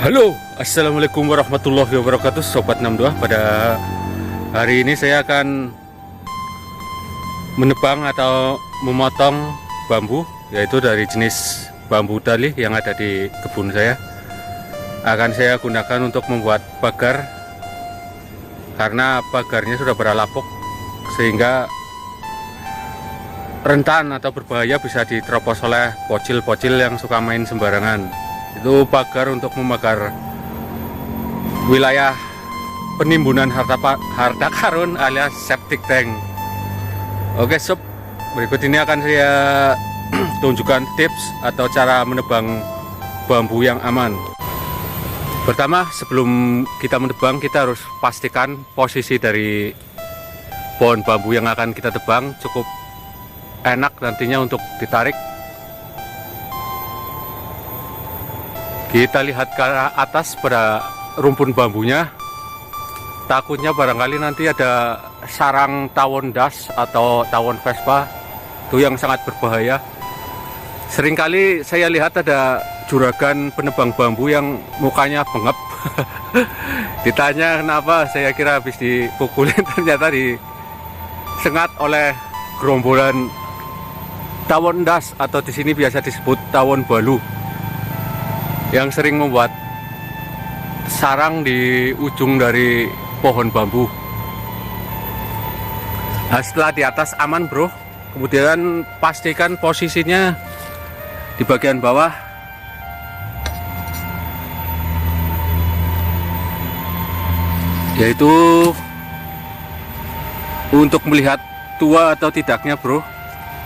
Halo, assalamualaikum warahmatullahi wabarakatuh, Sobat 62. Pada hari ini saya akan menebang atau memotong bambu, yaitu dari jenis bambu dali yang ada di kebun saya. Akan saya gunakan untuk membuat pagar, karena pagarnya sudah beralapuk sehingga rentan atau berbahaya bisa diterobos oleh bocil-bocil yang suka main sembarangan. Itu pagar untuk memagar wilayah penimbunan harta karun alias septic tank. Oke sob, berikut ini akan saya tunjukkan tips atau cara menebang bambu yang aman. Pertama, sebelum kita menebang, kita harus pastikan posisi dari pohon bambu yang akan kita tebang cukup enak nantinya untuk ditarik. Kita lihat ke atas pada rumpun bambunya. Takutnya barangkali nanti ada sarang tawon das atau tawon vespa, itu yang sangat berbahaya. Seringkali saya lihat ada juragan penebang bambu yang mukanya bengep. Ditanya kenapa, saya kira habis dipukulin, ternyata disengat oleh gerombolan tawon das atau di sini biasa disebut tawon balu, yang sering membuat sarang di ujung dari pohon bambu. Nah, setelah di atas aman bro, kemudian pastikan posisinya di bagian bawah. Yaitu untuk melihat tua atau tidaknya bro.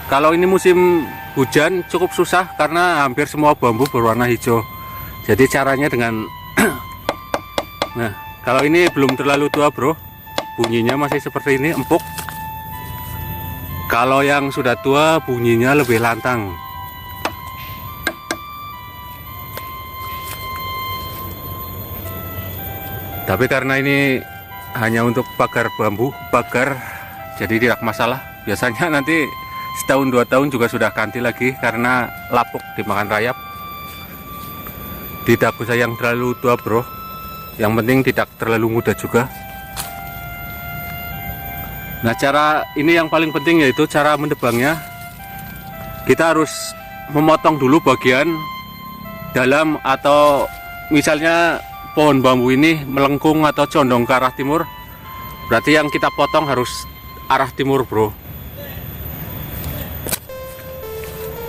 Kalau ini musim hujan cukup susah karena hampir semua bambu berwarna hijau. Jadi caranya dengan nah, kalau ini belum terlalu tua bro, bunyinya masih seperti ini, empuk. Kalau yang sudah tua bunyinya lebih lantang. Tapi karena ini hanya untuk pagar bambu, jadi tidak masalah. Biasanya nanti setahun 2 tahun juga sudah ganti lagi karena lapuk dimakan rayap. Tidak usah yang terlalu tua bro, yang penting tidak terlalu muda juga. Nah, cara ini yang paling penting, yaitu cara menebangnya. Kita harus memotong dulu bagian dalam, atau misalnya pohon bambu ini melengkung atau condong ke arah timur, berarti yang kita potong harus arah timur bro.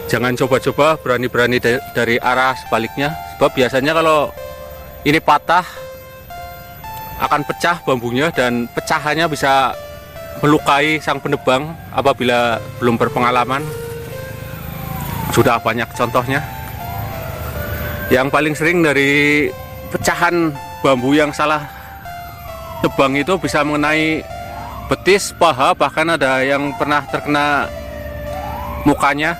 Jangan coba-coba berani-berani dari arah sebaliknya, sebab biasanya kalau ini patah akan pecah bambunya, dan pecahannya bisa melukai sang penebang apabila belum berpengalaman. Sudah banyak contohnya. Yang paling sering dari pecahan bambu yang salah tebang itu bisa mengenai betis, paha, bahkan ada yang pernah terkena mukanya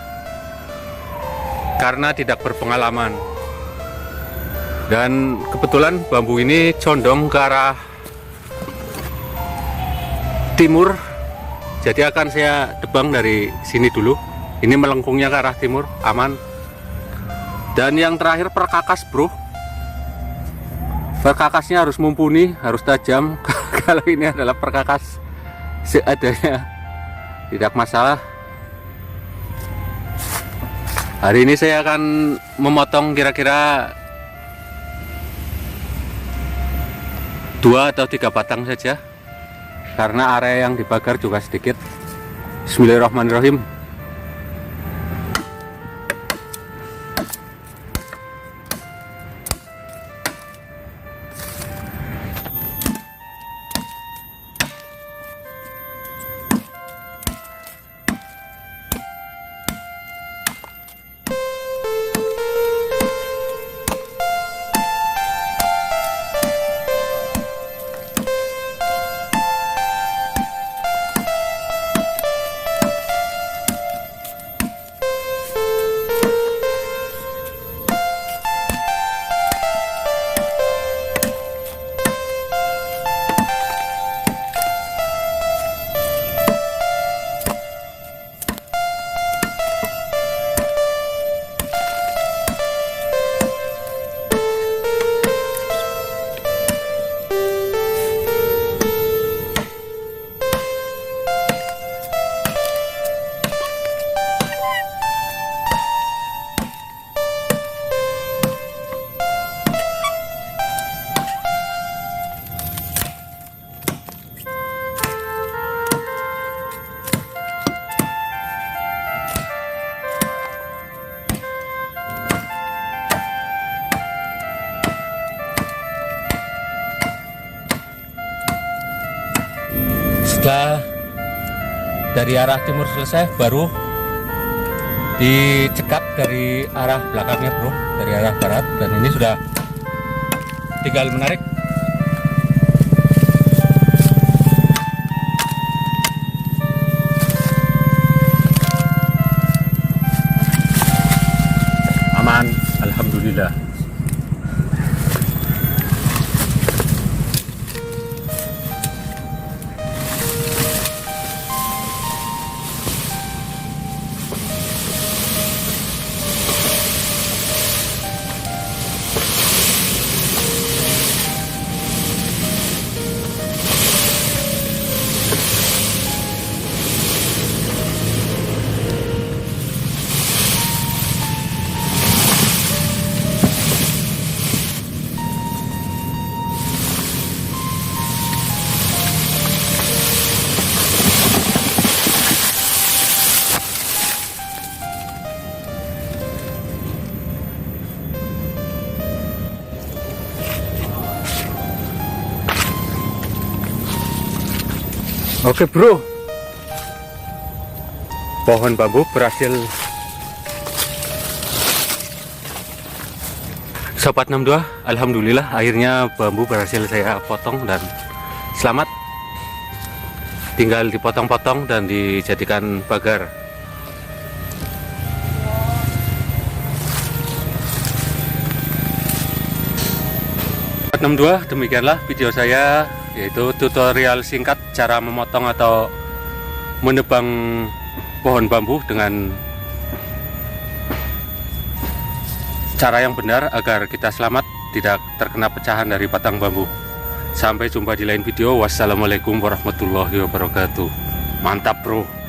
karena tidak berpengalaman. Dan kebetulan bambu ini condong ke arah timur, jadi akan saya tebang dari sini dulu. Ini melengkungnya ke arah timur, aman. Dan yang terakhir perkakas bro. Perkakasnya harus mumpuni, harus tajam. Kalau ini adalah perkakas seadanya, tidak masalah. Hari ini saya akan memotong kira-kira 2 atau 3 batang saja, karena area yang dibakar juga sedikit. Bismillahirrahmanirrahim. Setelah dari arah timur selesai, baru dicegat dari arah belakangnya bro, dari arah barat, dan ini sudah tinggal menarik. Aman, alhamdulillah. Oke bro, pohon bambu berhasil Sobat 62, alhamdulillah akhirnya bambu berhasil saya potong dan selamat. Tinggal dipotong-potong dan dijadikan pagar. Sobat 62, demikianlah video saya, yaitu tutorial singkat cara memotong atau menebang pohon bambu dengan cara yang benar agar kita selamat tidak terkena pecahan dari batang bambu. Sampai jumpa di lain video. Wassalamualaikum warahmatullahi wabarakatuh. Mantap bro.